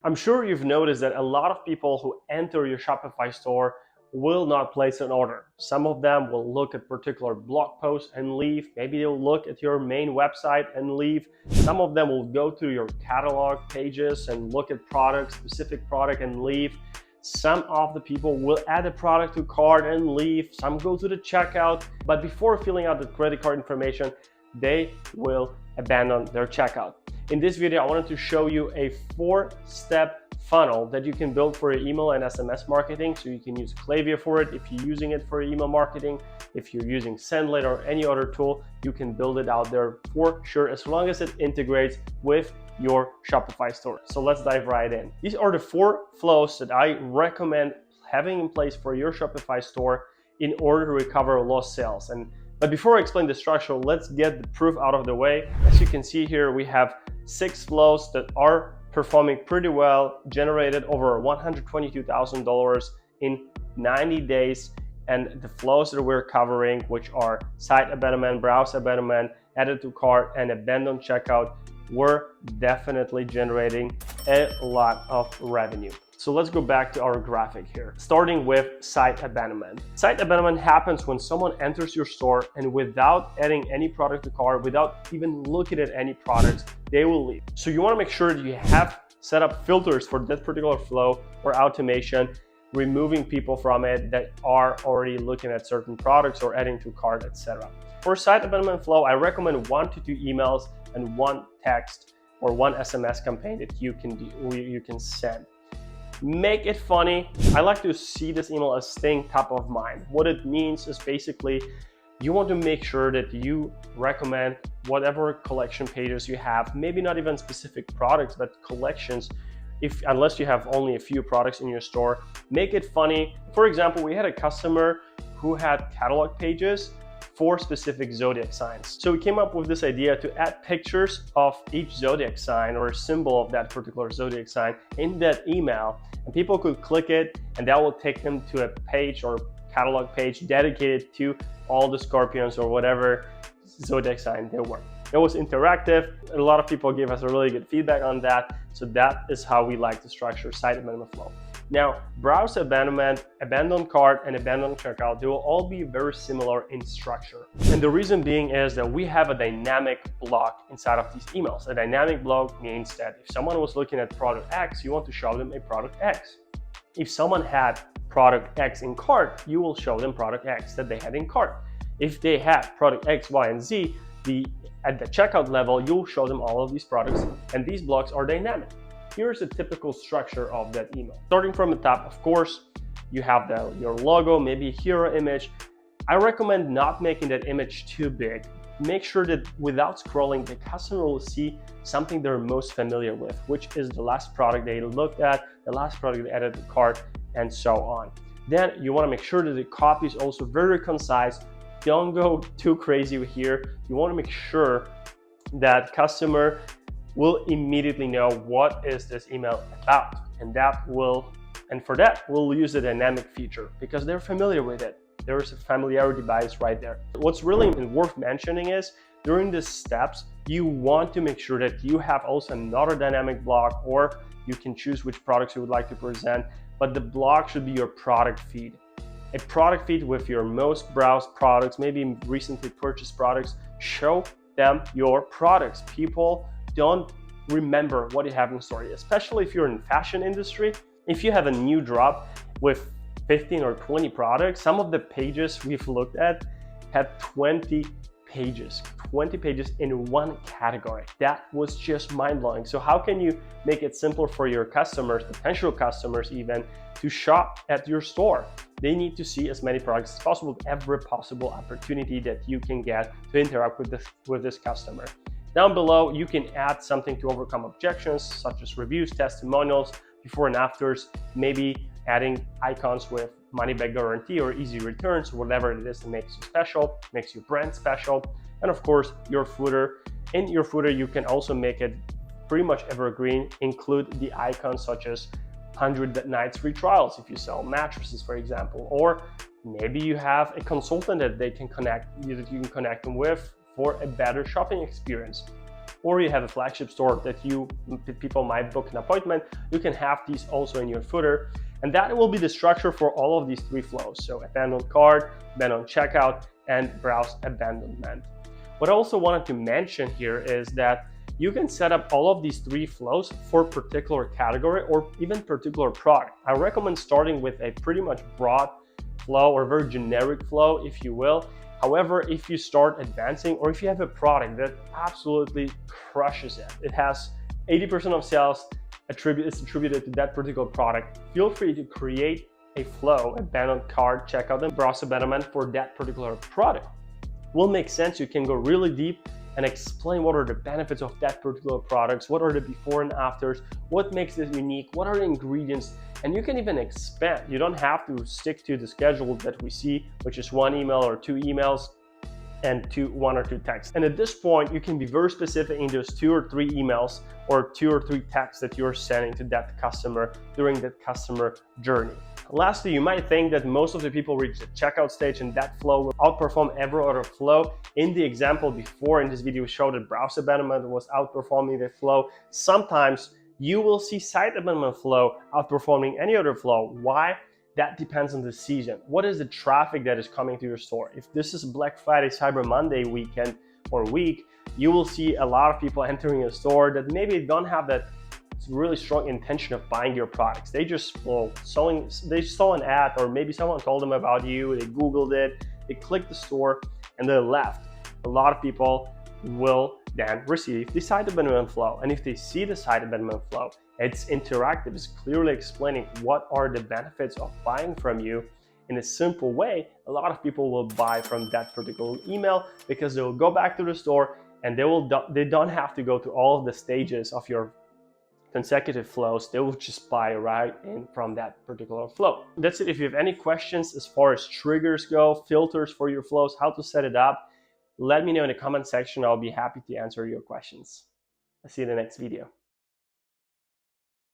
I'm sure you've noticed that a lot of people who enter your Shopify store will not place an order. Some of them will look at particular blog posts and leave. Maybe they'll look at your main website and leave. Some of them will go to your catalog pages and look at products, specific product, and leave. Some of the people will add a product to cart and leave. Some go to the checkout, but before filling out the credit card information, they will abandon their checkout. In this video, I wanted to show you a 4-step funnel that you can build for your email and SMS marketing. So you can use Klaviyo for it if you're using it for email marketing. If you're using Sendlet or any other tool, you can build it out there for sure, as long as it integrates with your Shopify store. So let's dive right in. These are the 4 flows that I recommend having in place for your Shopify store in order to recover lost sales. But before I explain the structure, let's get the proof out of the way. As you can see here, we have 6 flows that are performing pretty well, generated over $122,000 in 90 days. And the flows that we're covering, which are site abandonment, browse abandonment, added to cart, and abandoned checkout, were definitely generating a lot of revenue. So let's go back to our graphic here, starting with site abandonment. Site abandonment happens when someone enters your store and without adding any product to cart, without even looking at any products, they will leave. So you want to make sure that you have set up filters for that particular flow or automation, removing people from it that are already looking at certain products or adding to cart, etc. For site abandonment flow, I recommend 1 to 2 emails and 1 text or 1 SMS campaign that you can send. Make it funny. I like to see this email as staying top of mind. What it means is basically you want to make sure that you recommend whatever collection pages you have, maybe not even specific products, but collections. Unless you have only a few products in your store, make it funny. For example, we had a customer who had catalog pages for specific zodiac signs. So we came up with this idea to add pictures of each zodiac sign or a symbol of that particular zodiac sign in that email, and people could click it and that will take them to a page or catalog page dedicated to all the Scorpions or whatever zodiac sign they were. It was interactive. A lot of people gave us a really good feedback on that. So that is how we like to structure site abandonment flow. Now, browse abandonment, abandoned cart, and abandoned checkout, they will all be very similar in structure. And the reason being is that we have a dynamic block inside of these emails. A dynamic block means that if someone was looking at product X, you want to show them a product X. If someone had product X in cart, you will show them product X that they had in cart. If they had product X, Y, and Z, at the checkout level, you'll show them all of these products, and these blocks are dynamic. Here's a typical structure of that email. Starting from the top, of course, you have your logo, maybe a hero image. I recommend not making that image too big. Make sure that without scrolling, the customer will see something they're most familiar with, which is the last product they looked at, the last product they added to the cart, and so on. Then you want to make sure that the copy is also very concise. Don't go too crazy here. You want to make sure that customer will immediately know what is this email about, and for that we'll use the dynamic feature because they're familiar with it. There is a familiarity bias right there. What's really worth mentioning is during the steps, you want to make sure that you have also another dynamic block, or you can choose which products you would like to present, but the block should be your product feed. A product feed with your most browsed products, maybe recently purchased products. Show them your products. People don't remember what you have in store, especially if you're in the fashion industry. If you have a new drop with 15 or 20 products, some of the pages we've looked at had 20 pages in one category. That was just mind-blowing. So how can you make it simpler for your customers, potential customers even, to shop at your store? They need to see as many products as possible, every possible opportunity that you can get to interact with this customer. Down below, you can add something to overcome objections, such as reviews, testimonials, before and afters, maybe adding icons with money back guarantee or easy returns, whatever it is that makes you special, makes your brand special. And of course, your footer. In your footer, you can also make it pretty much evergreen, include the icons such as 100 nights free trials if you sell mattresses, for example, or maybe you have a consultant that you can connect them with for a better shopping experience. or you have a flagship store that people might book an appointment, you can have these also in your footer. And that will be the structure for all of these 3 flows. So abandoned cart, abandoned checkout, and browse abandonment. What I also wanted to mention here is that you can set up all of these 3 flows for particular category or even particular product. I recommend starting with a pretty much broad flow or very generic flow, if you will. However, if you start advancing, or if you have a product that absolutely crushes it, it has 80% of sales is attributed to that particular product, feel free to create a flow, abandoned cart, checkout, and browse abandonment for that particular product. Will make sense. You can go really deep and explain what are the benefits of that particular products, what are the before and afters, what makes it unique, what are the ingredients, and you can even expand. You don't have to stick to the schedule that we see, which is 1 email or 2 emails and 1 or 2 texts. And at this point, you can be very specific in those 2 or 3 emails or 2 or 3 texts that you're sending to that customer during that customer journey. Lastly, you might think that most of the people reach the checkout stage and that flow will outperform every other flow. In the example before in this video, showed that browse abandonment was outperforming the flow. Sometimes you will see site abandonment flow outperforming any other flow. Why? That depends on the season. What is the traffic that is coming to your store? If this is Black Friday, Cyber Monday weekend or week, you will see a lot of people entering a store that maybe don't have that really strong intention of buying your products. They just they saw an ad, or maybe someone told them about you, they Googled it, they clicked the store, and they left. A lot of people will then receive the site abandonment flow. And if they see the site abandonment flow, it's interactive, it's clearly explaining what are the benefits of buying from you in a simple way. A lot of people will buy from that particular email because they will go back to the store and they don't have to go to all of the stages of your consecutive flows. They will just buy right in from that particular flow. That's it. If you have any questions as far as triggers go, filters for your flows, how to set it up, let me know in the comment section. I'll be happy to answer your questions. I'll see you in the next video.